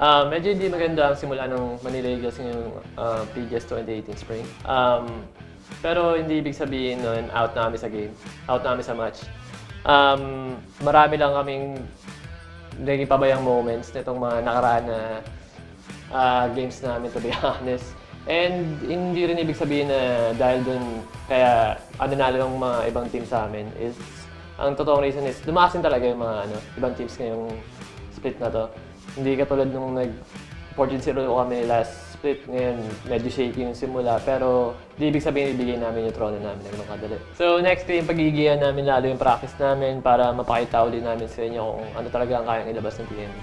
Medyo hindi maganda ang simula ng Manila Eagles ngayong PGS 2018 Spring. Pero hindi ibig sabihin nun, out na kami sa game, out na kami sa match. Marami lang kaming naging pabayang moments nitong mga nakaraan na games namin, to be honest. And hindi rin ibig sabihin na dahil dun kaya nanalo ng mga ibang team sa amin is ang totoong reason is lumakasin talaga yung mga ibang teams ngayong split na to. Hindi katulad nung 14-0 kami last split, ngayon medyo shaky yung simula, pero di ibig sabihin ibigay namin yung trono namin ng kadali. So next game, pagigiyan namin lalo yung practice namin para mapakita ulit namin sa inyo kung ano talaga ang kayang ilabas ng TME.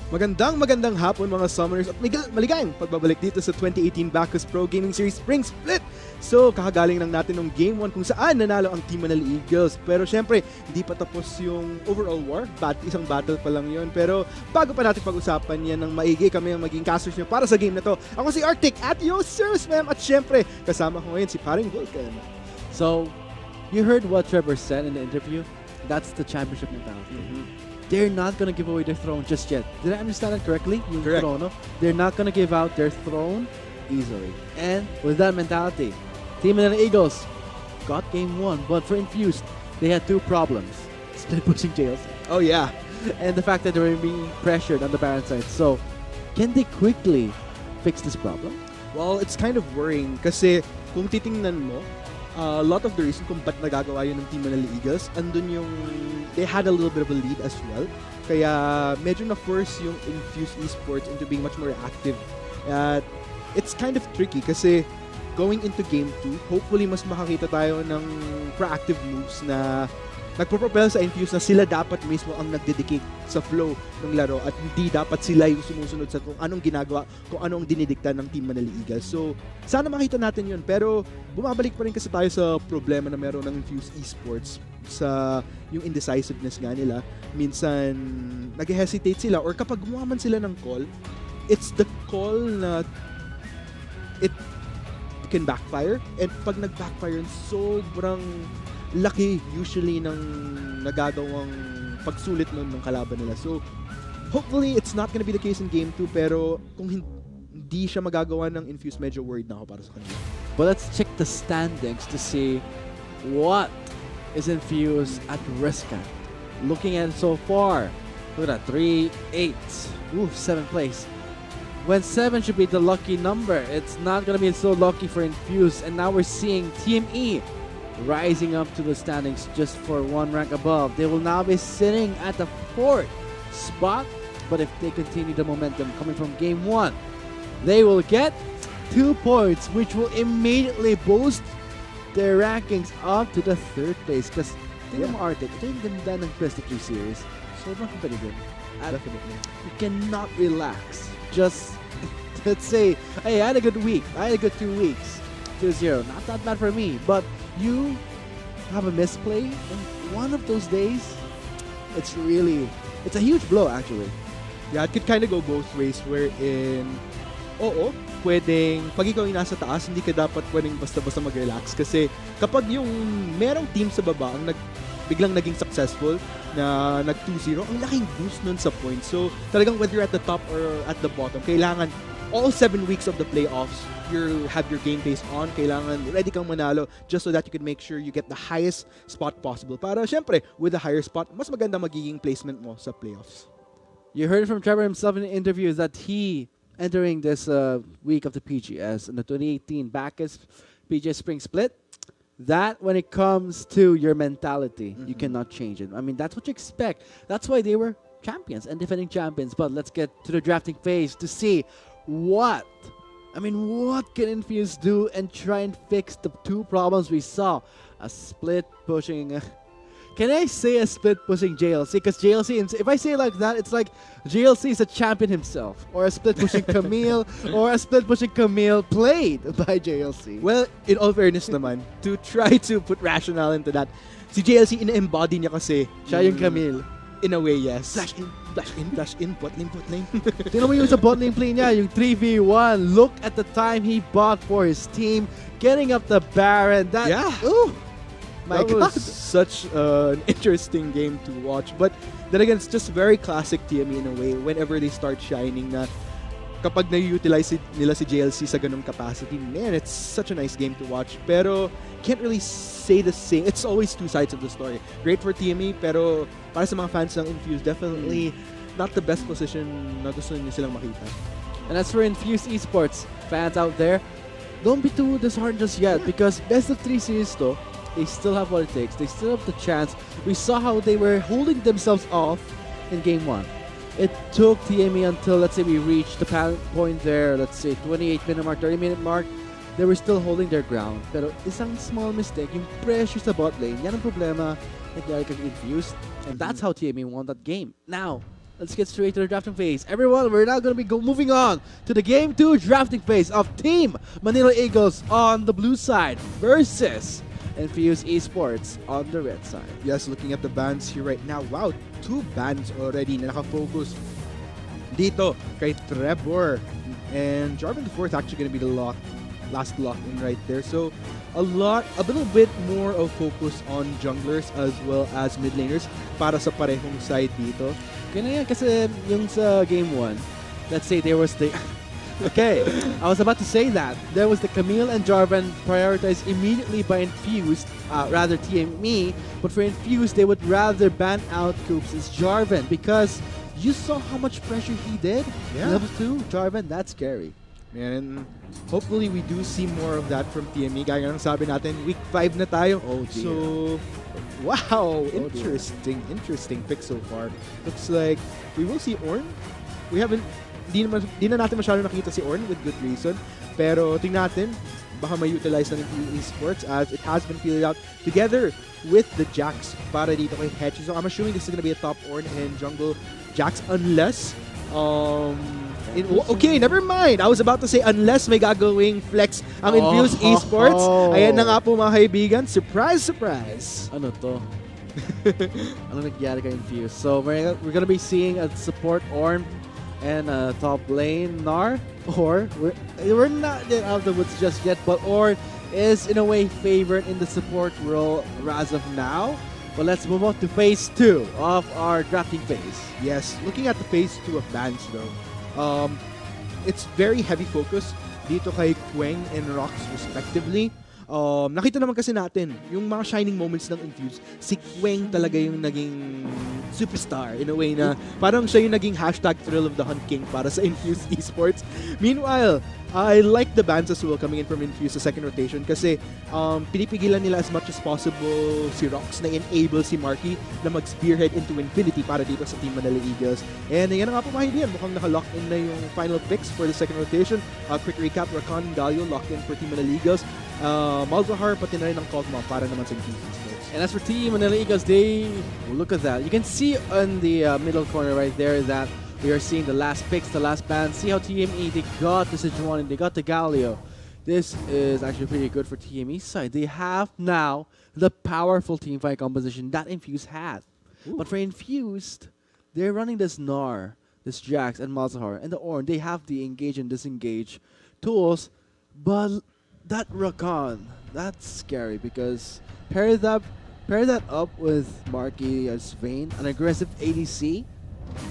Magandang hapon mga Summoners at maligayang pagbabalik dito sa 2018 Bacchus Pro Gaming Series Spring Split. So, kakagaling lang natin ng Game 1 kung saan nanalo ang Team Manila Eagles. Pero syempre, hindi pa tapos yung overall war. Isang battle pa lang yun. Pero bago pa natin pag-usapan yan ng maigi, kami ang maging casters nyo para sa game na to. Ako si Arctic at yo, sirs ma'am. At syempre, kasama ko ngayon si Paring Vulcan. So, you heard what Trevor said in the interview? That's the championship mentality. They're not gonna give away their throne just yet. Did I understand that correctly? Correct. Trono? They're not gonna give out their throne easily. And with that mentality, Team Manila Eagles got game 1, but for Infused, they had 2 problems. Split pushing jails. Oh yeah. And the fact that they were being pressured on the Baron side. So, can they quickly fix this problem? Well, it's kind of worrying kasi kung titingnan mo, a lot of the reason kung ba't nagagawa yun ng Team Manila Eagles, andun yung they had a little bit of a lead as well. Kaya medyo na-force yung Infused Esports into being much more active. It's kind of tricky kasi going into Game 2, hopefully mas makakita tayo ng proactive moves na nagpo-propel sa Infused na sila dapat mismo ang nagdedicate sa flow ng laro at hindi dapat sila yung sumusunod sa kung anong ginagawa, kung anong dinidikta ng Team Manila Eagles. So, sana makita natin yun. Pero, bumabalik pa rin kasi tayo sa problema na meron ng Infused Esports sa yung indecisiveness nga nila. Minsan, nag-hesitate sila or kapag gumawa man sila ng call, it's the call na it can backfire. And pag nag-backfire, sobrang laki usually ng nagagawang pagsulit nun ng kalaban nila. So, hopefully, it's not gonna be the case in Game 2, pero kung hindi siya magagawa ng Infused, medyo worried na ako para sa kanila. But let's check the standings to see what is Infused at risk at. Looking at it so far, look at that, 3, 8, 7th place. When 7 should be the lucky number, it's not gonna be so lucky for Infused, and now we're seeing TME rising up to the standings just for 1 rank above. They will now be sitting at the 4th spot, but if they continue the momentum coming from Game 1, they will get 2 points, which will immediately boost their rankings up to the 3rd place. Because tingnan mo, Arctic, ito yung ganda ng Best of 3 series. Sobrang competitive. Definitely. You cannot relax. Just, let's say, hey, I had a good week. I had a good 2 weeks. 2-0. Not that bad for me, but you have a misplay in one of those days, it's a huge blow actually. Yeah, it could kind of go both ways wherein, oo, pwedeng, pag ikaw yung nasa taas, hindi ka dapat pwedeng basta-basta mag-relax kasi kapag yung merong team sa baba ang biglang naging successful na nag 2-0, ang laking boost nun sa points. So talagang whether you're at the top or at the bottom, kailangan all 7 weeks of the playoffs, you have your game face on. Kailangan ready kang manalo just so that you can make sure you get the highest spot possible. Para syempre, with the higher spot, mas maganda magiging placement mo sa playoffs. You heard from Trevor himself in the interview that he, entering this week of the PGS in the 2018 Bacchus PGS Spring Split, that when it comes to your mentality, you cannot change it. I mean, that's what you expect. That's why they were champions and defending champions. But let's get to the drafting phase to see what can Infused do and try and fix the 2 problems we saw? A split pushing... Can I say a split pushing JLC? Because JLC, if I say it like that, it's like JLC is a champion himself. Or a split pushing Camille, or a split pushing Camille played by JLC. Well, in all fairness naman, to try to put rationale into that, si JLC ina-embody niya kasi siya yung Camille. In a way, yes. Flash in, bot lane. Tingnan mo yung sa bot lane play niya, yung 3v1. Look at the time he bought for his team, getting up the Baron. That, yeah. Ooh. My That God. was such an interesting game to watch. But then again, it's just very classic TME in a way. Whenever they start shining na kapag na-utilize nila si JLC sa ganung capacity, man, it's such a nice game to watch. Pero can't really say the same. It's always two sides of the story. Great for TME, pero para sa mga fans ng Infuse, definitely not the best position na gusto niyo silang makita. And as for Infused Esports fans out there, don't be too disheartened just yet because best of 3 series though, they still have what it takes. They still have the chance. We saw how they were holding themselves off in game 1. It took TME until, let's say, we reached the point there, let's say 28-minute mark, 30-minute mark. They were still holding their ground. Pero isang small mistake, yung pressure sa bot lane, yan ang problema nangyari kay Infused. And that's how TME won that game. Now, let's get straight to the drafting phase. Everyone, we're now going to be moving on to the Game 2 drafting phase of Team Manila Eagles on the blue side versus Infused Esports on the red side. Yes, looking at the bans here right now. Wow, 2 bans already na nakafocus dito kay Trevor. And Jarvan the 4th actually going to be the last lock-in right there. So, a little bit more of focus on junglers as well as mid laners para sa parehong side dito. Kaya yan, kasi yung sa game 1, let's say there was the... Okay, I was about to say that. There was the Camille and Jarvan prioritized immediately by Infused, rather TME, but for Infused, they would rather ban out Coops' Jarvan because you saw how much pressure he did. Yeah. Level 2, Jarvan, that's scary. And hopefully we do see more of that from TME. Gaya ng sabi natin, week 5 na tayo. Oh dear. So, wow, dear. interesting pick so far. Looks like we will see Ornn. We haven't, di na natin masyado nakita si Ornn with good reason. Pero tingnan natin, baka ma-utilize ng esports as it has been filled out together with the Jax para dito kay Hedge. So I'm assuming this is gonna be a top Ornn and jungle Jax unless okay, never mind. I was about to say unless may gagawing flex ang Infused Esports. Ayan na nga po mga kaibigan. Surprise, surprise. Ano to? Ano nagyari kay Infused? So we're gonna be seeing a support Ornn and a top lane Nar, or we're not yet out of the woods just yet, but Ornn is in a way favored in the support role as of now. But let's move on to phase 2 of our drafting phase. Yes, looking at the phase 2 of bans though, it's very heavy focus dito kay Queng and Rox respectively. Nakita naman kasi natin yung mga shining moments ng Infuse, si Queng talaga yung naging superstar in a way na parang siya yung naging #thrill of the Hunt King para sa Infuse Esports. Meanwhile, I like the bans as well coming in from Infuse sa second rotation kasi pinipigilan nila as much as possible si Rox na enable si Marky na mag-spearhead into infinity para dito sa Team Manila Eagles. And yan nga po mga kaibigan, mukhang naka-lock in na yung final picks for the second rotation. Quick recap, Rakan and Galio locked in for Team Manila Eagles. Malzahar pati na rin ang Kog'Maw para naman sa Infuse Esports. And as for Team Manila Eagles, look at that. You can see on the middle corner right there that we are seeing the last picks, the last bans. See how TME, they got the Sejuani, they got the Galio. This is actually pretty good for TME's side. They have now the powerful teamfight composition that Infuse had. But for Infused, they're running this Gnar, this Jax and Malzahar, and the Ornn. They have the engage and disengage tools, but that Rakan, that's scary because pair that up with Marky as Vayne, an aggressive ADC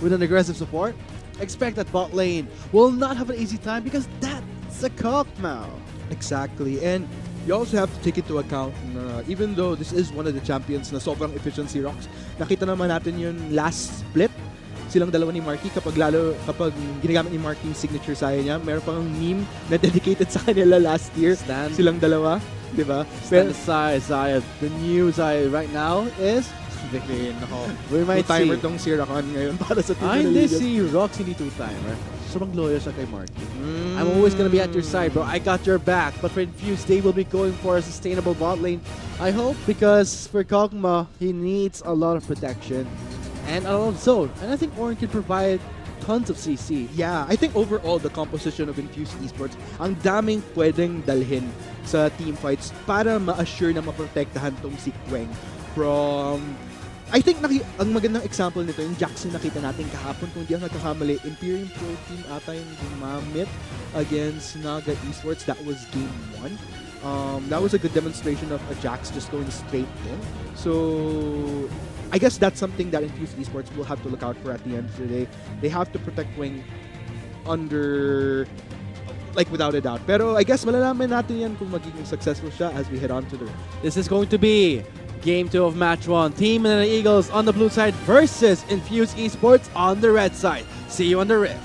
with an aggressive support. Expect that bot lane will not have an easy time because that's a Kog'Maw. Exactly. And you also have to take into account na even though this is one of the champions na sobrang efficiency Rox, nakita naman natin yung last split silang dalawa ni Marky kapag ginagamit ni Marky yung signature saya niya, meron pang meme na dedicated sa kanila last year. Silang dalawa, di ba? Stand aside, Zaya. The new Zaya right now is Vicky. We might see. Two-timer tong si Rakan ngayon para sa Team Manila hindi Eagles. si Rox, hindi two-timer. Sobrang loyal siya kay Marky. I'm always gonna be at your side, bro. I got your back. But for Infuse, they will be going for a sustainable bot lane. I hope, because for Kog'Maw, he needs a lot of protection and a lot of zone. And I think Ornn can provide tons of CC. Yeah, I think overall, the composition of Infused Esports, ang daming pwedeng dalhin sa team fights para ma-assure na maprotektahan tong si Queng from... I think ang magandang example nito, yung Jackson nakita natin kahapon, kung di ang nagkakamali, Imperium Pro Team ata yung gumamit against Naga Esports. That was game 1. That was a good demonstration of a Jax just going straight in. So I guess that's something that Infused Esports will have to look out for at the end of the day. They have to protect Wing under, like, without a doubt. Pero I guess malalaman natin yan kung magiging successful siya as we head on to the... This is going to be Game 2 of Match 1. Team Manila Eagles on the blue side versus Infused Esports on the red side. See you on the Rift.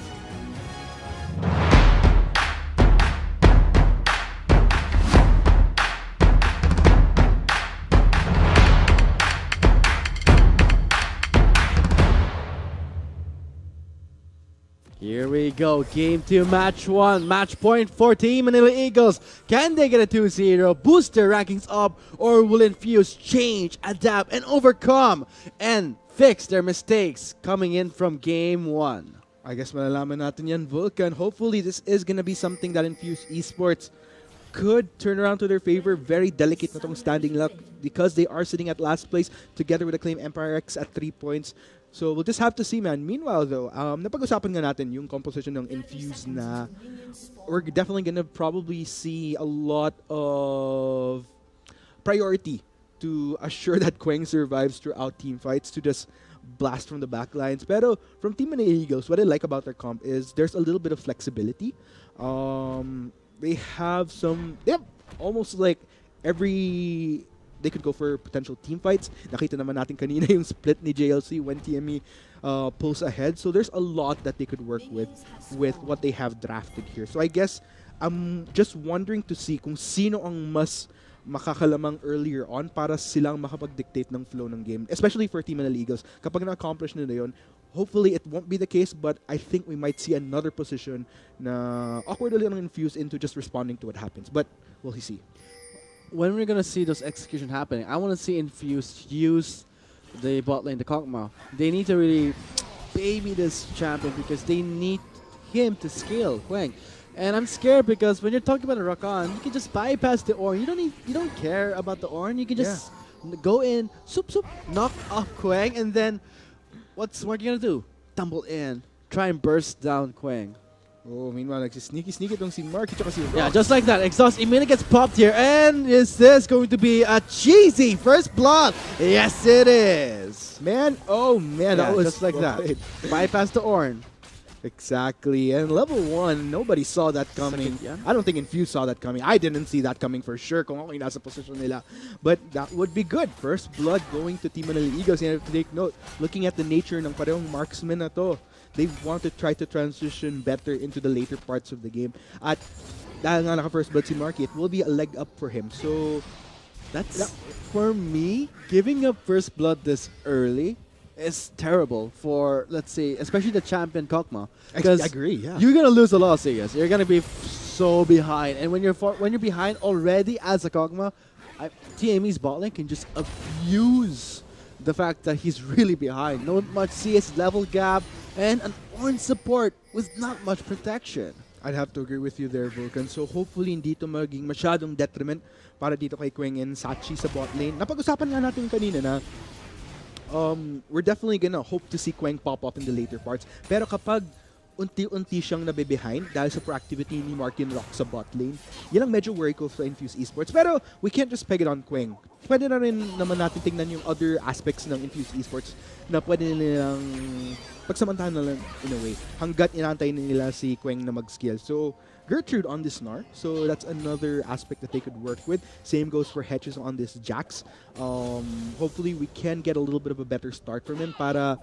Here we go, Game 2, Match 1. Match point for Team Manila Eagles. Can they get a 2-0, boost their rankings up, or will Infuse change, adapt, and overcome, and fix their mistakes coming in from Game 1? I guess malalaman natin yan, Vulcan. Hopefully, this is gonna be something that Infused Esports could turn around to their favor. Very delicate na tong standing luck because they are sitting at last place together with Acclaim Empire X at 3 points. So we'll just have to see, man. Meanwhile, though, napag-usapan nga natin yung composition ng Infuse na we're definitely gonna probably see a lot of priority to assure that Queng survives throughout team fights to just blast from the back lines. Pero from Team Manila Eagles, what I like about their comp is there's a little bit of flexibility. They have almost like they could go for potential team fights. Nakita naman natin kanina yung split ni JLC when TME pulls ahead. So there's a lot that they could work with what they have drafted here. So I guess I'm just wondering to see kung sino ang mas makakalamang earlier on para silang makapag-dictate ng flow ng game. Especially for Team Manila Eagles. Kapag na-accomplish nila yun, hopefully it won't be the case, but I think we might see another position na awkwardly infused into just responding to what happens. But we'll see. When we're gonna see those execution happening, I want to see Infused use the bot lane, the Kog'Maw. They need to really baby this champion because they need him to scale Queng. And I'm scared because when you're talking about a Rakan, you can just bypass the Ornn. You don't care about the Ornn. You can just go in, knock off Queng, and then what are you gonna do? Tumble in, try and burst down Queng. Oh, meanwhile, sneaky itong si Marky tsaka si Rock. Yeah, just like that. Exhaust immediately gets popped here. And is this going to be a cheesy first blood? Yes, it is. Man, oh man, Yeah, that was just like that. Bypass the Ornn. Exactly. And level 1, nobody saw that coming. I don't think Infuse saw that coming. I didn't see that coming for sure kung ako yung nasa position nila. But that would be good. First blood going to Team Manila Eagles. You have to take note. Looking at the nature ng parehong marksman na to, they want to try to transition better into the later parts of the game. At dahil nga naka-first blood si Marky, it will be a leg up for him. So, for me, giving up first blood this early is terrible for, let's say, especially the champion Kog'Maw. I agree, yeah. You're going to lose a lot of CS. You're going to be so behind. And when you're behind already as a Kog'Maw, TME's bot lane can just abuse the fact that he's really behind. Not much CS level gap, and an Ornn support with not much protection. I'd have to agree with you there, Vulcan. So hopefully hindi ito maging masyadong detriment para dito kay Queng and Sachi sa bot lane. Napag-usapan nga natin kanina na we're definitely gonna hope to see Queng pop up in the later parts. Pero kapag unti-unti siyang nabe-behind dahil sa proactivity ni Marky and Rock sa bot lane, yan ang medyo worry ko sa Infused Esports. Pero we can't just peg it on Queng. Pwede na rin naman natin tingnan yung other aspects ng Infused Esports na pwede nilang pagsamantahan na lang in a way hanggat inantay nila si Queng na mag-skill. So, Gertrude on this Gnar. So, that's another aspect that they could work with. Same goes for Hedges on this Jax. Hopefully, we can get a little bit of a better start from him para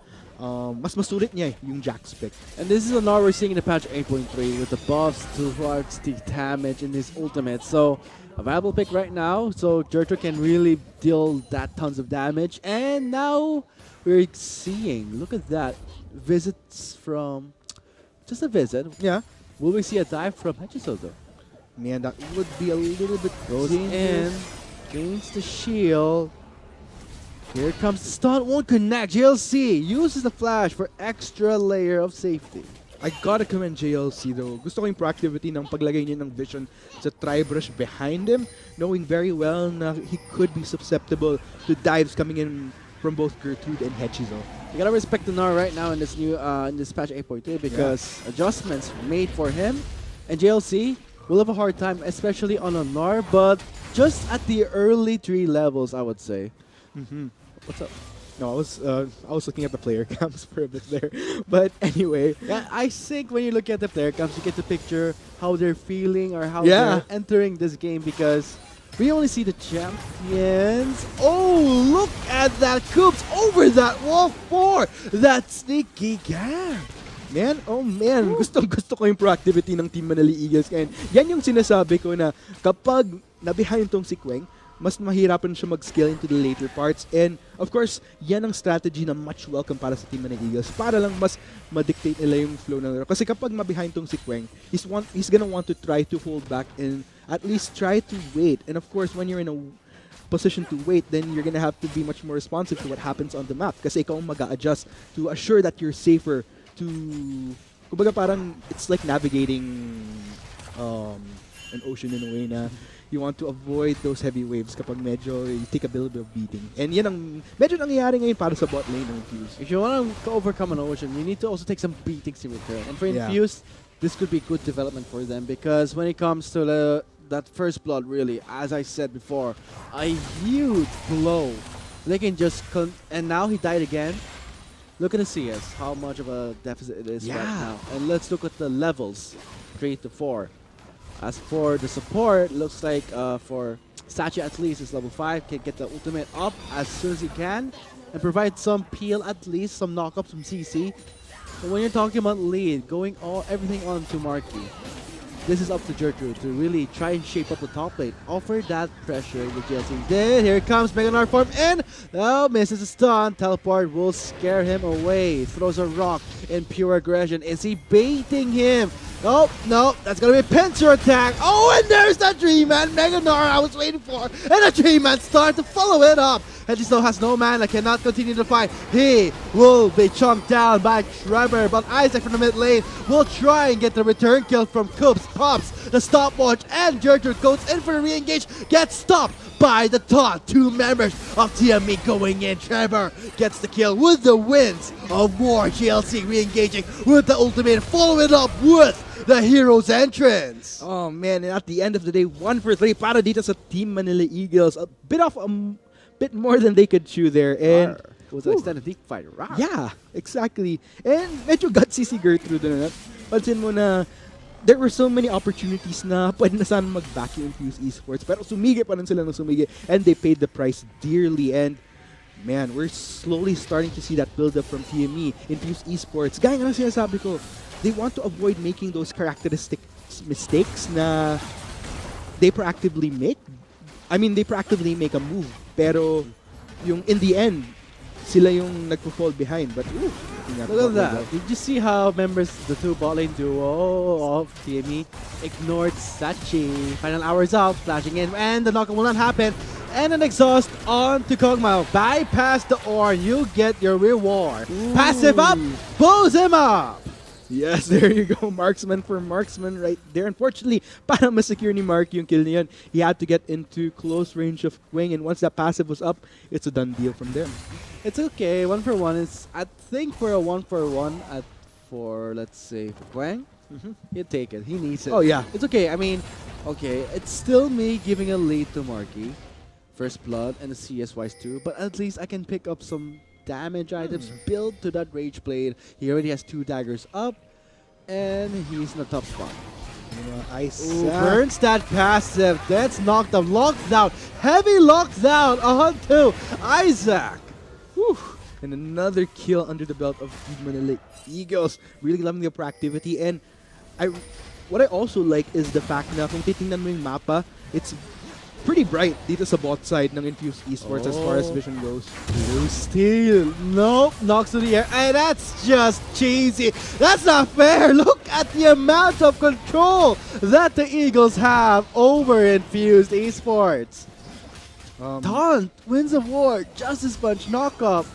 mas masulit niya yung Jax pick. And this is a Gnar we're seeing in the patch 8.3 with the buffs towards the damage in his ultimate. So, a viable pick right now. So, Gertrude can really deal that tons of damage. And now, we're seeing, look at that, visits from, just a visit. Yeah. Will we see a dive from Hechiso though? Man, that would be a little bit Goes in, gains the shield. Here comes the stun, won't connect. JLC uses the flash for extra layer of safety. I gotta commend JLC though. Gusto ko yung proactivity ng paglagay niya ng vision sa tri-brush behind him, knowing very well na he could be susceptible to dives coming in from both Gertrude and Hechizo. You gotta respect the Gnar right now in this new in this patch 8.2 because adjustments made for him, and JLC will have a hard time, especially on Honor, but just at the early 3 levels, I would say. What's up? No, I was looking at the player cams for a bit there. But anyway, Yeah, I think when you look at the player cams, you get to picture how they're feeling or how Yeah. they're entering this game because we only see the champions. Oh, look at that Coops over that wall 4! That sneaky gap! man, oh man, gusto ko yung proactivity ng Team Manila Eagles. And yan yung sinasabi ko na kapag nabihayin tong si Queng, mas mahirapan siya mag-scale into the later parts. And of course, yan ang strategy na much welcome para sa Team Manila Eagles para lang mas ma-dictate nila yung flow ng laro. Kasi kapag mabihayin tong si Queng, he's gonna want to try to hold back and at least try to wait. And of course, when you're in a position to wait, then you're gonna have to be much more responsive to what happens on the map. Kasi ikaw ang mag-a-adjust to assure that you're safer to... Kumbaga parang it's like navigating an ocean in a way na you want to avoid those heavy waves kapag medyo you take a little bit of beating. And yan ang medyo nangyayari ngayon para sa bot lane ng Infuse. If you want to overcome an ocean, you need to also take some beatings in return. And for Yeah. Infuse, this could be good development for them because when it comes to that first blood, really, as I said before, a huge blow. They can just... and now he died again. Look at the CS, how much of a deficit it is right now. And let's look at the levels, 3 to 4. As for the support, looks like for Sachi at least is level 5, can get the ultimate up as soon as he can and provide some peel at least, some knockups from CC. But when you're talking about lead, going everything on to Marky, this is up to Gertrude to really try and shape up the top lane. Offer that pressure the GLC did. Here comes Mega Narc form in. Oh, misses a stun. Teleport will scare him away. Throws a rock in pure aggression. Is he baiting him? Oh, no, that's going to be a pincer attack. Oh, and there's that Dream Man. Mega Narc I was waiting for. And a Dream Man start to follow it up. Hedgie still has no mana, cannot continue the fight. He will be chunked down by Trevor, but Isaac from the mid lane will try and get the return kill from Coops. Pops the stopwatch, and Gertrude goes in for the re-engage, gets stopped by the taunt. 2 members of TME going in. Trevor gets the kill with the wins of War. GLC re-engaging with the ultimate, follow it up with the hero's entrance. Oh man, and at the end of the day, 1 for 3 para dito sa Team Manila Eagles. A bit more than they could chew there. And It was an extended deep fight. Rawr. yeah, exactly. And medyo gutsy si Gertrude na. Pansin mo na there were so many opportunities na pwede na sana mag-back yung Infuse Esports. Pero sumigi pa rin sila ng sumigi. And they paid the price dearly. And man, we're slowly starting to see that build-up from TME. Infuse Esports. Gaya nga lang sinasabi ko, they want to avoid making those characteristic mistakes na they proactively make. I mean, they proactively make a move. Pero yung in the end, sila yung nagpo-fall behind. But look at that. Did you see how members, the 2 bot lane duo of TME ignored Sachi? Final hours up, flashing in, and the knockout will not happen. And an exhaust on to Kog'Maw. Bypass the ore, you get your reward. Passive up, blows him up. Yes, there you go. Marksman for marksman right there. Unfortunately, para ma-secure ni Mark yung kill niyan, he had to get into close range of Queng, and once that passive was up, it's a done deal from there. It's okay. 1 for 1 is, I think, for a 1 for 1 for let's say for Queng, he'd take it. He needs it. Oh yeah, It's okay. I mean, okay, it's still me giving a lead to Marky, first blood and a CS wise too, but at least I can pick up some damage items, build to that Rage Blade. He already has 2 daggers up, and he's in the top spot. Ooh, burns that passive. That's knocked down. Lockdown. Heavy lockdown onto Isaac. Whew. And another kill under the belt of Team Manila Eagles. Really loving the proactivity. And what I also like is the fact na kung titingnan mo yung mapa, it's pretty bright dito sa bot side ng Infuse Esports as far as vision goes. Blue steal. Nope. Knocks to the air. And that's just cheesy. That's not fair. Look at the amount of control that the Eagles have over Infused Esports. Taunt, Winds of War, Justice Punch, knock up.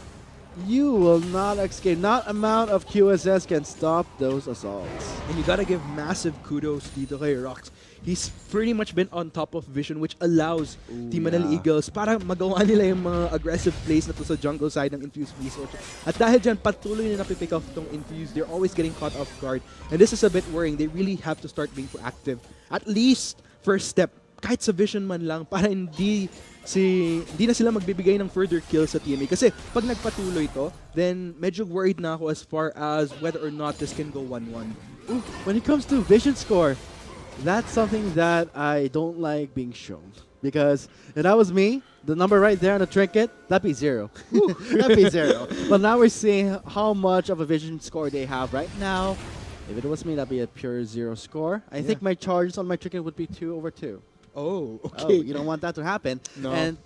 You will not escape. Not amount of QSS can stop those assaults. And you gotta give massive kudos dito kay Rox. He's pretty much been on top of vision, which allows Team Manila Eagles para magawa nila yung mga aggressive plays na to sa jungle side ng Infused Resource. At dahil dyan, patuloy na napipick off tong Infused. They're always getting caught off guard. And this is a bit worrying. They really have to start being proactive. At least, first step, kahit sa vision man lang, para hindi na sila magbibigay ng further kills sa TME. Kasi pag nagpatuloy to, then medyo worried na ako as far as whether or not this can go 1-1. When it comes to vision score, that's something that I don't like being shown. Because if that was me, the number right there on the trinket, that'd be 0. That'd be 0. But now we're seeing how much of a vision score they have right now. If it was me, that'd be a pure 0 score. I think my charges on my trinket would be 2/2. Oh, Oh, okay. you don't want that to happen. No. And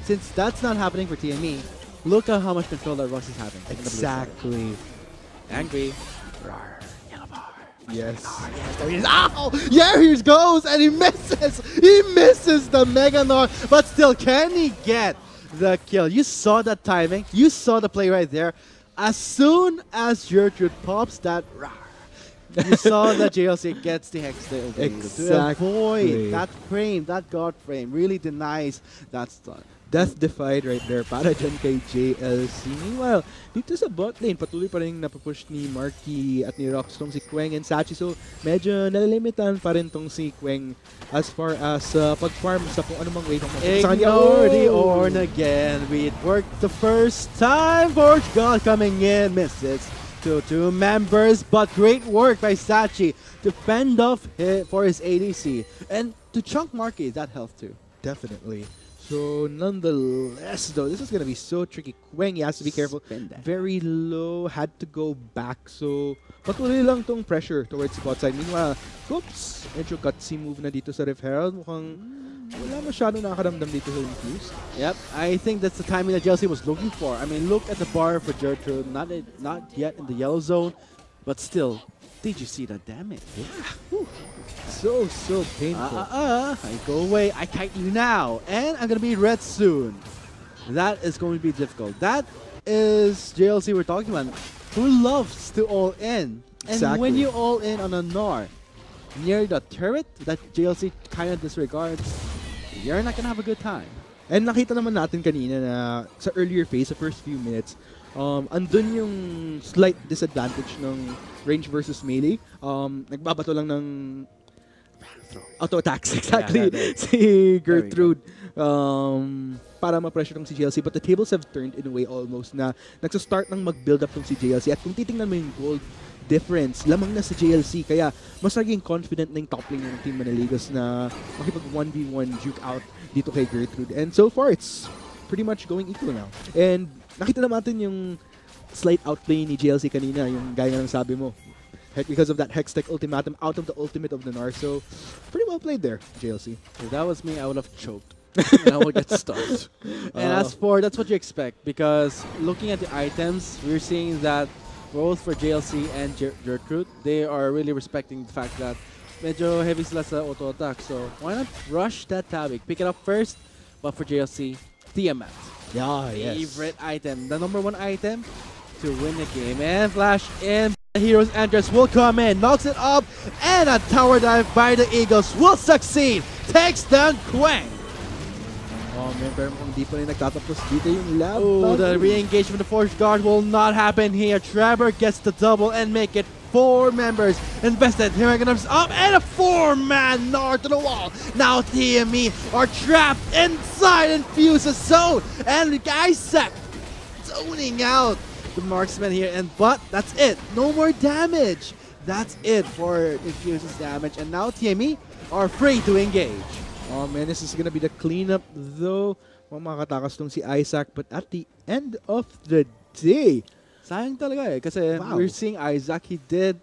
since that's not happening for TME, look at how much control that Rox is having. in the blue side. Exactly. Angry. Rawr, yellow bar. Yes. Yes, there he is. Ow! Yeah, here he goes, and he misses. He misses the Mega Nord, but still, can he get the kill? You saw that timing. You saw the play right there. As soon as Gertrude pops that, you saw that JLC gets the Hex to avoid that frame, that God frame. Really denies that stun. Death defied right there para dyan kay JLC. Meanwhile, dito sa bot lane, patuloy pa rin napapush ni Marky at ni Rox tong si Queng and Sachi. So, medyo nalalimitan pa rin tong si Queng as far as pag-farm sa kung anumang way ng Ignore the Ornn again. It worked the first time. Portugal coming in. Misses to 2 members, but great work by Sachi to fend off for his ADC. And to chunk Marky that health too. Definitely. So, nonetheless, though, this is going to be so tricky. Queng, he has to be careful. Very low, had to go back. So, patuloy lang tong pressure towards the bot side. Meanwhile, oops, medyo gutsy move na dito sa Rift Herald. Mukhang wala masyado nakaramdam dito sa Infuse. Yep, I think that's the timing that JLC was looking for. I mean, look at the bar for Gertrude. Not yet in the yellow zone, but still, did you see the damage? Yeah. So painful. I go away. I kite you now. And I'm going to be red soon. That is going to be difficult. That is JLC we're talking about, who loves to all in. And when you all in on a Gnar near the turret that JLC kind of disregards, you're not going to have a good time. And nakita naman natin kanina na sa earlier phase, sa first few minutes, andun yung slight disadvantage ng range versus melee. Nagbabato lang ng auto attacks, exactly. Si Gertrude para ma-pressure tong si JLC. But the tables have turned in a way almost na nagsastart ng mag-build up tong si JLC. At kung titingnan mo yung gold difference, lamang na sa JLC. Kaya mas naging confident na yung top lane ng Team Manaligas na makipag 1v1 juke out dito kay Gertrude. And so far, it's pretty much going equal now. And nakita naman yung slight outplay ni JLC kanina, yung gaya ng sabi mo. Because of that Hextech ultimatum out of the ultimate of the Gnar. So, pretty well played there, JLC. If that was me, I would have choked. And I would get stunned. And as for, that's what you expect. Because looking at the items, we're seeing that both for JLC and Gertrude, they are really respecting the fact that medyo heavy sila sa auto attack. So, why not rush that Tabik? Pick it up first. But for JLC, TME. Yeah, yes. Favorite item. The #1 item to win the game. And flash in. The Heroes Entrance will come in, knocks it up, and a tower dive by the Eagles will succeed. Takes down Queng. Oh man, pero kung di pa rin nagtatapos dito yung lab. Oh, the re-engagement of the Force Guard will not happen here. Trevor gets the double and make it 4 members invested. Here comes up and a 4-man Gnar to the wall. Now TME are trapped inside Infuse's zone, and Isaac zoning out the marksman here, but that's it. No more damage. That's it for Infuse's damage, and now TME are free to engage. Oh man, this is gonna be the cleanup though. Makakatakas tong si Isaac, but at the end of the day, sayang talaga kasi we're seeing Isaac, he did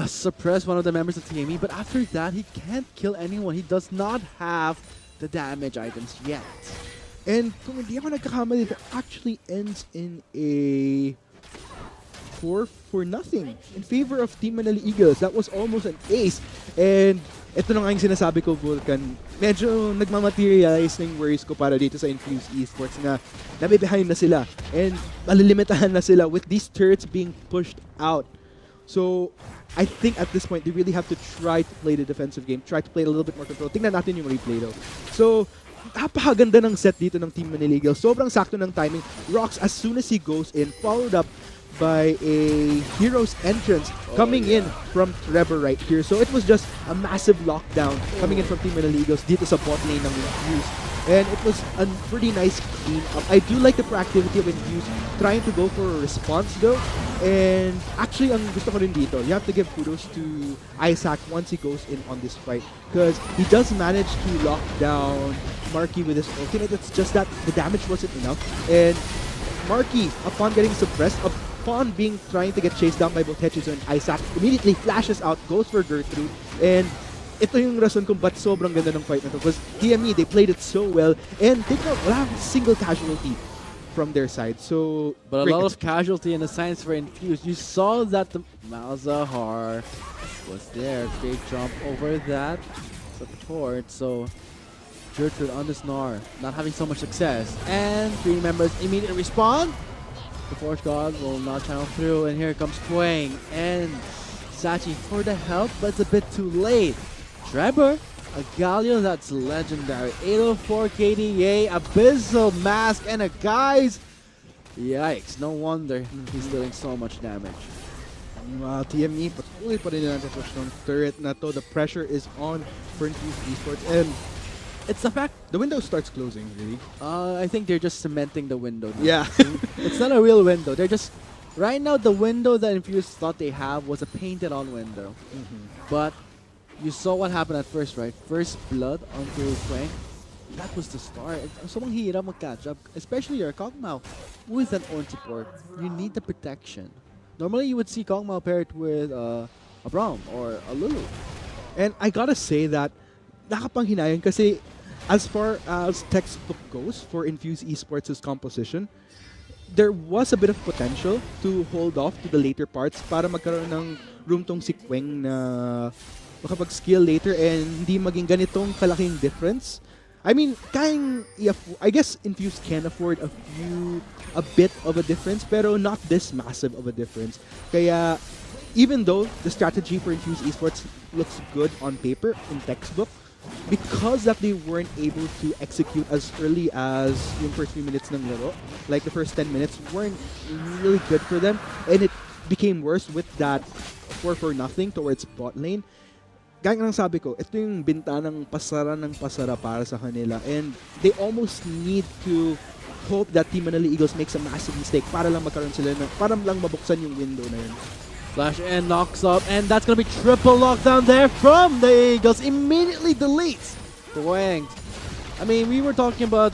suppress one of the members of TME, but after that, he can't kill anyone. He does not have the damage items yet. And kung hindi ako nagkakamali, it actually ends in a 4-0 in favor of Team Manila Eagles. That was almost an ace. And ito na nga yung sinasabi ko, Vulcan. Medyo nagmamaterialize na yung worries ko para dito sa Infuse Esports na nabibehind na sila. And malilimitahan na sila with these turrets being pushed out. So, I think at this point, they really have to try to play the defensive game. Try to play a little bit more control. Tingnan natin yung replay though. So, napakaganda ng set dito ng Team Manila Eagles. Sobrang sakto ng timing. Rocks, as soon as he goes in, followed up by a hero's entrance coming in from Trevor right here. So it was just a massive lockdown coming in from Team Manila Eagles dito sa bot lane ng Infuse. And it was a pretty nice clean up. I do like the proactivity of Infuse trying to go for a response though. And actually, ang gusto ko rin dito, you have to give kudos to Isaac once he goes in on this fight. Because he does manage to lock down Marky with his ultimate. It's just that the damage wasn't enough. And Marky, upon getting suppressed, upon trying to get chased down by both Hechizo and Isaac, immediately flashes out, goes for Gertrude, and ito yung rason kung ba't sobrang ganda ng fight na to. Because TME, they played it so well, and they got wala a single casualty from their side. So, but a lot of casualty in the science for Infuse. You saw that the Malzahar was there. Great jump over that support. So Gertrude on the Snar, not having so much success. And 3 members immediately respond. The Force God will not channel through, and here comes Quang and Sachi for the help, but it's a bit too late. Trevor, a Galio that's legendary. 804 KDA, Abyssal Mask, and a guys. Yikes, no wonder he's doing so much damage. TME, patuloy pa rin nila push ng turret na to. The pressure is on for Infuse Esports, and it's the fact the window starts closing, really. I think they're just cementing the window now. Yeah. It's not a real window. They're just... Right now, the window that Infuse thought they have was a painted-on window. But you saw what happened at first, right? First blood onto Quang. That was the start. Sobrang hirap mag-catch up. Especially your Kog'Maw with an own support. You need the protection. Normally, you would see Kog'Maw paired with a Braum or a Lulu. And I gotta say that nakapanghinayang kasi as far as textbook goes for Infuse Esports' composition, there was a bit of potential to hold off to the later parts para magkaroon ng room tong si Quang na makapag-skill later and hindi maging ganitong kalaking difference. I mean, I guess Infuse can afford a bit of a difference, pero not this massive of a difference. Kaya, even though the strategy for Infuse Esports looks good on paper, in textbook, because that they weren't able to execute as early as yung first few minutes ng laro, like the first 10 minutes weren't really good for them, and it became worse with that 4-0 towards bot lane. Gaya ng sabi ko, ito yung bintanang pasara ng pasara para sa kanila, and they almost need to hope that Team Manila Eagles makes a massive mistake para lang magkaroon sila para lang mabuksan yung window na yun. Flash and knocks up, and that's going to be triple lockdown there from the Eagles. Immediately deletes Quang. I mean, we were talking about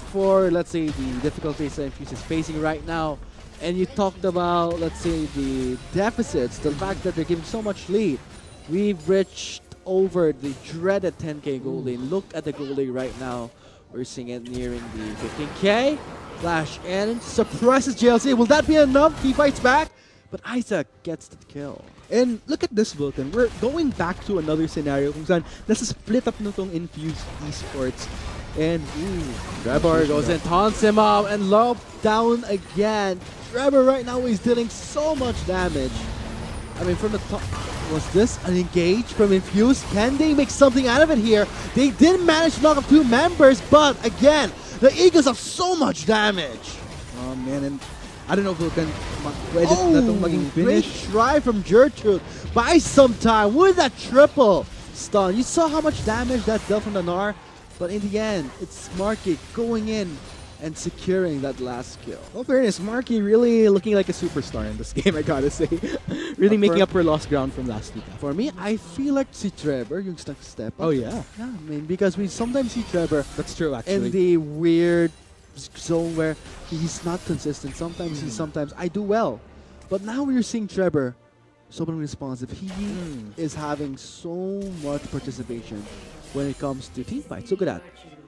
let's say, the difficulties that Infuse is facing right now. And you talked about, let's say, the deficits, the fact that they're giving so much lead. We've reached over the dreaded 10k gold lane. Look at the gold lane right now. We're seeing it nearing the 15k. Flash and suppresses JLC. Will that be enough? He fights back. But Isaac gets the kill. And look at this, Vulcan. We're going back to another scenario kung saan nasa split up na tong Infuse Esports. And, Trevor goes in, taunts him up, and low down again. Trevor right now is dealing so much damage. I mean, from the top, was this an engage from Infuse? Can they make something out of it here? They did manage to knock up 2 members, but again, the Eagles have so much damage. Oh man, and I don't know if we can na tong maging great finish. try from Gertrude. Buy some time with that triple stun. You saw how much damage that dealt from the Gnar, but in the end, it's Marky going in and securing that last kill. Well, fairness, Marky really looking like a superstar in this game, I gotta say. Really making up for lost ground from last week. For me, I feel like si Trevor yung step up. Oh yeah. Yeah, I mean, because we sometimes see Trevor That's true, actually. in the weird zone where he's not consistent. Sometimes sometimes I do well. But now we're seeing Trevor sobrang responsive. He is having so much participation when it comes to team fights. Look at that.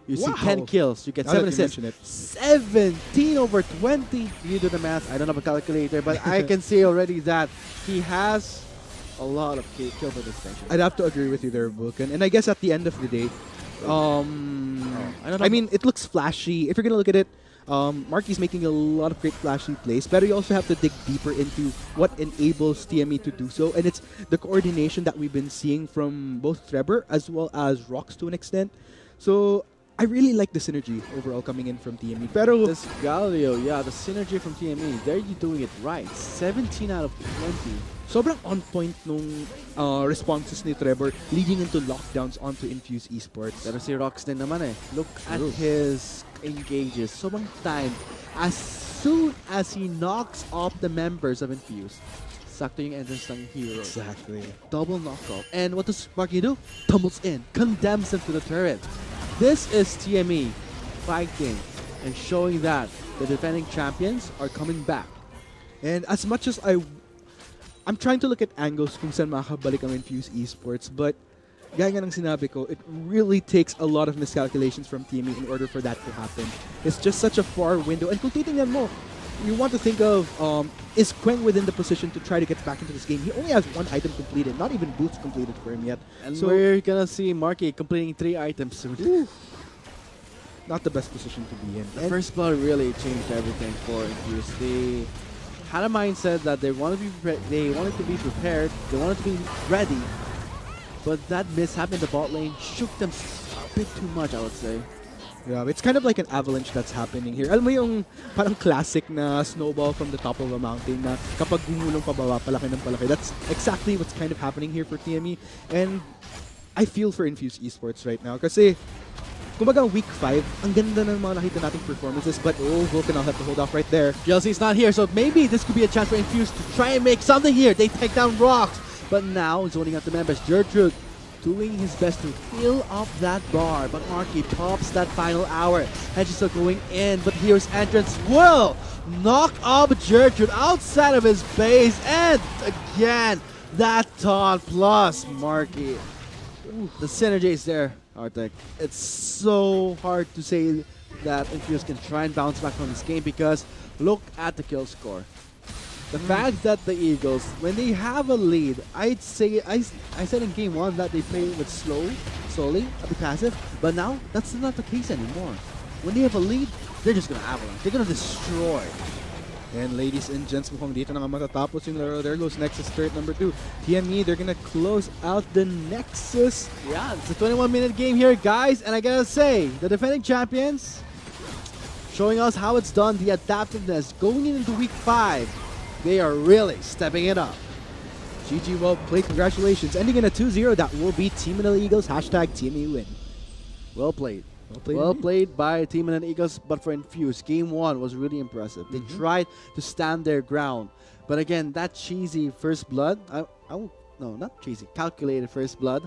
You see Wow. 10 kills, you get Now 7 that you assists. mention it. 17 over 20. You do the math. I don't have a calculator, but I can see already that he has a lot of kill for distinction. I'd have to agree with you there, Vulcan. And I guess at the end of the day, I mean, it looks flashy. If you're gonna look at it, Marky's making a lot of great flashy plays, but you also have to dig deeper into what enables TME to do so, and it's the coordination that we've been seeing from both Trevor as well as Rox to an extent. So I really like the synergy overall coming in from TME. Pero This Galio, yeah, the synergy from TME, there you doing it right. 17 out of 20. sobrang on point nung responses ni Trevor leading into lockdowns onto Infuse Esports. Pero si Rox din naman eh. Look at True. his engages. Sobrang time. As soon as he knocks off the members of Infuse, sakto yung entrance ng hero. Exactly. Double knockoff. And what does Marky do? Tumbles in. Condemns him to the turret. This is TME fighting and showing that the defending champions are coming back. And as much as I'm trying to look at angles kung saan makakabalik ang Infuse Esports, but gaya nga ng sinabi ko, it really takes a lot of miscalculations from TME in order for that to happen. It's just such a far window. And kung titingnan mo, you want to think of, is Queng within the position to try to get back into this game? He only has 1 item completed, not even boots completed for him yet. And So- we're gonna see Marky completing 3 items soon. Not the best position to be in. The first blood really changed everything for Infuse. They had a mindset that they wanted to be prepared, they wanted to be ready, but that mishap in the bot lane shook them a bit too much, I would say. Yeah, it's kind of like an avalanche that's happening here. Alam mo yung parang classic na snowball from the top of a mountain na kapag gumulong pababa, palaki ng palaki. That's exactly what's kind of happening here for TME. And I feel for Infuse Esports right now kasi kumbaga week 5, ang ganda ng mga nakita nating performances, but Vulcan, I'll have to hold off right there. GLC's not here, so maybe this could be a chance for Infuse to try and make something here. They take down Rocks, but now zoning out the members. Gertrude doing his best to fill up that bar, but Marky pops that final hour. And she's still going in, but here's entrance will knock up Gertrude outside of his base, and again, that taunt plus Marky. The synergy is there, Artek. It's so hard to say that Infuse can try and bounce back from this game because look at the kill score. The fact that the Eagles, when they have a lead, I'd say, I said in game 1 that they play with slowly, a bit passive, but now that's not the case anymore. When they have a lead, they're just gonna avalanche. They're gonna destroy. And ladies and gents, mukhang dito na nga matatapos yung laro. There goes Nexus turret number 2. TME, they're gonna close out the Nexus. Yeah, it's a 21-minute game here, guys, and I gotta say, the defending champions showing us how it's done, the adaptiveness going into week 5. They are really stepping it up. GG, well played. Congratulations. Ending in a 2-0. That will be Team Manila Eagles. Hashtag TME win. Well played. Well Well played by Team Manila Eagles, but for Infuse, game 1 was really impressive. They tried to stand their ground. But again, that cheesy first blood, no, not cheesy, calculated first blood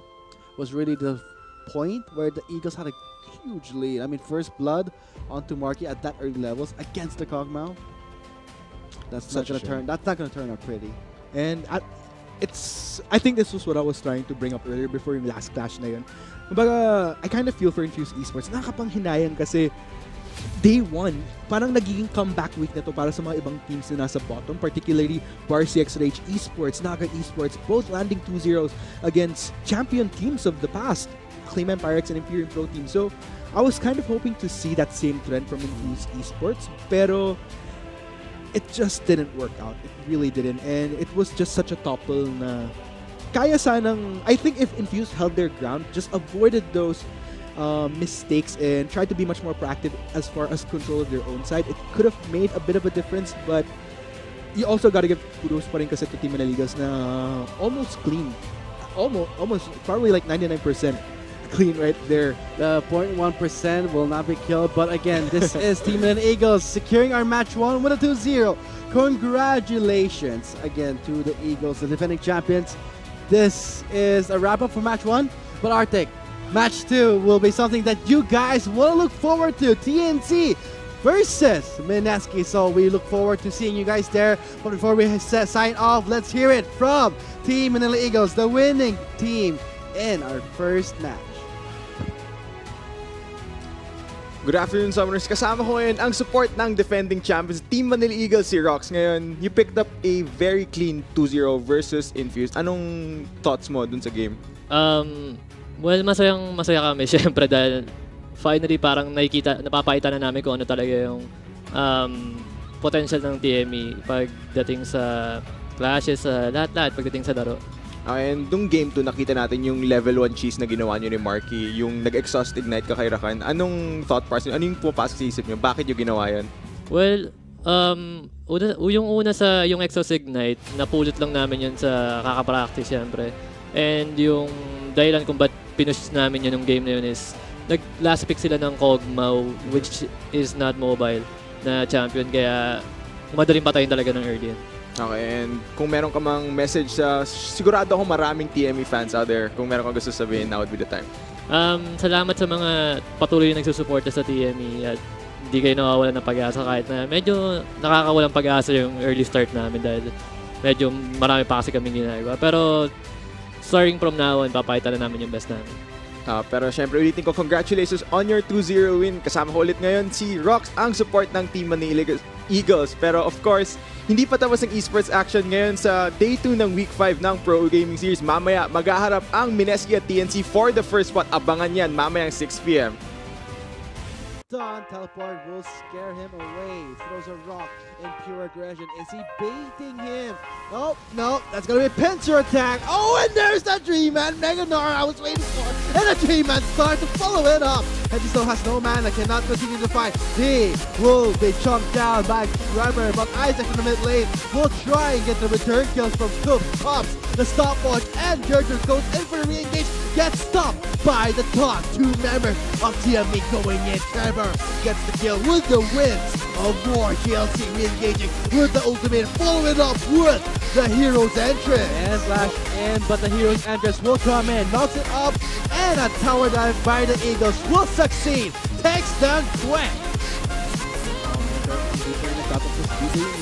was really the point where the Eagles had a huge lead. I mean, first blood onto Marky at that early levels against the Cogmao. That's not Such a gonna shame. turn. That's not gonna turn out pretty. And I think this was what I was trying to bring up earlier before yung last clash na yun. Kumbaga, I kind of feel for Infuse Esports. Nakakapanghinayang kasi day 1, parang nagiging comeback week na to para sa mga ibang teams na nasa bottom, particularly Barcx Rage Esports, Naga Esports, both landing 2-0s against champion teams of the past, Claim Pyrex and Imperium Pro Team. So, I was kind of hoping to see that same trend from Infuse Esports, pero it just didn't work out. It really didn't. And it was just such a topple na kaya sanang, I think if Infuse held their ground, just avoided those mistakes and tried to be much more proactive as far as control of their own side, it could have made a bit of a difference. But you also gotta give kudos pa rin kasi to Team Maniligas na almost clean. Almost, probably like 99% clean right there. The 0.1% will not be killed, but again, this is Team Manila Eagles securing our match 1 with a 2-0. Congratulations again to the Eagles, the defending champions. This is a wrap-up for match 1, but Arctic, match 2 will be something that you guys will look forward to. TNC versus Mineski, so we look forward to seeing you guys there. But before we sign off, let's hear it from Team Manila Eagles, the winning team in our first match. Good afternoon, Summoners. Kasama ko ngayon ang support ng defending champions, Team Manila Eagles, si Rox. Ngayon, you picked up a very clean 2-0 versus Infused. Anong thoughts mo dun sa game? Well, masaya kami, syempre, dahil finally parang napapakita na namin kung ano talaga yung potential ng TME pagdating sa clashes, sa lahat-lahat pagdating sa laro. And dung game 2, nakita natin yung level 1 cheese na ginawa nyo ni Marky, yung nag-exhaust ignite ka kay Rakan. Anong thought process? Ano yung pumapasok sa isip nyo? Bakit yung ginawa yan? Well, yung una sa yung exhaust ignite, napulot lang namin yun sa kaka-practice syempre. And yung dahilan kung ba't pinush namin yun yung game na yun is nag-last pick sila ng Kog'Maw, which is not mobile na champion, kaya madaling patayin talaga ng early yun. Okay, and kung meron ka mang message sa, sigurado ako maraming TME fans out there, kung meron kang gusto sabihin, now would be the time. Salamat sa mga patuloy na nagsusuporta sa TME at hindi kayo nawawalan ng pag-asa kahit na medyo nakakawalang pag-asa yung early start namin dahil medyo marami pa kasi kaming ginagawa. Pero starting from now on, papakita na namin yung best namin. Pero syempre ulitin ko, congratulations on your 2-0 win. Kasama ko ulit ngayon si Rox, ang support ng Team Manila Eagles. Pero of course, hindi pa tapos ang esports action ngayon sa Day 2 ng Week 5 ng Pro Gaming Series. Mamaya, maghaharap ang Mineski at TNC for the first spot. Abangan yan mamayang 6 PM. Dawn teleport will scare him away. Throws a rock in pure aggression. Is he baiting him? Oh, no, that's gonna be a pincer attack. Oh, and there's that Dream Man, Mega Gnar I was waiting for. And the Dream Man starts to follow it up. And he still has no mana, cannot continue to fight. He will be chomped down by Trevor, but Isaac in the mid lane will try and get the return kills from Coop. Pops the stopwatch, and Gertrude goes in for the re-engage. Gets stopped by the top 2 members of TME going in. Trevor gets the kill with the wins of more GLC re-engaging with the ultimate, following up with the hero's entrance. And flash in, but the hero's entrance will come in, knocks it up, and a tower dive by the Eagles will succeed. Takes them quick.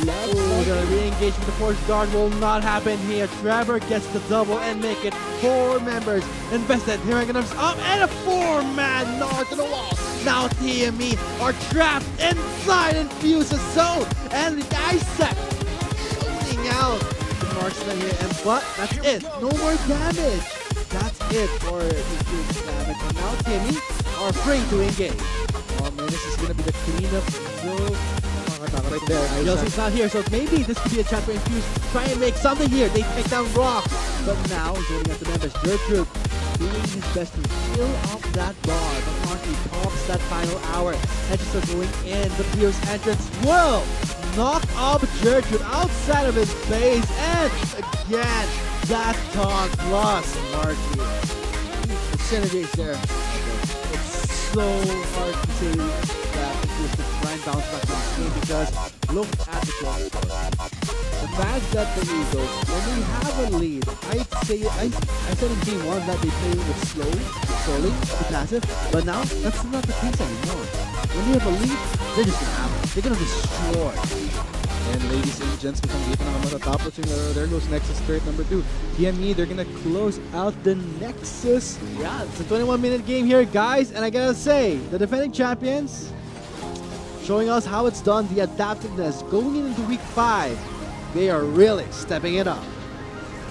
Oh, the re-engage with the Force Guard will not happen here. Trevor gets the double and make it 4 members invested. Here are gonna up and a 4-man north to the wall. Now TME are trapped inside Infuse's zone, and the Isaac loading out the marksman here, and but that's it. No more damage. That's it for Infuse's damage. And now TME are free to engage. Oh man, this is gonna be the cleanup zone. Right there, Chelsea's not here, so maybe this could be a chance for Infuse to try and make something here. They take down Rock, but now joining up the members, Gertrude doing his best to heal up that bar, but Marky pops that final hour. Edges are going in, the Pierce entrance will knock up Gertrude outside of his base, and again, that taunt plus Marky. The synergies there. It's so hard to say that Infuse could try and bounce back from this game because look at the clock. The fact that the Eagles, when they have a lead, I said in game 1 that they play with slowly, passive, but now that's not the case anymore. When they have a lead, they're just gonna have it. They're gonna destroy. And ladies and gents, mukhang dito na matatapos yung laro. There goes Nexus turret number 2. TME, they're gonna close out the Nexus. Yeah, it's a 21-minute game here, guys, and I gotta say, the defending champions showing us how it's done, the adaptiveness going into week 5. They are really stepping it up.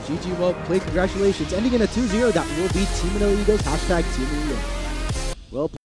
GG, well played, congratulations. Ending in a 2-0, that will be Team Manila Eagles, #Team Manila. Well played.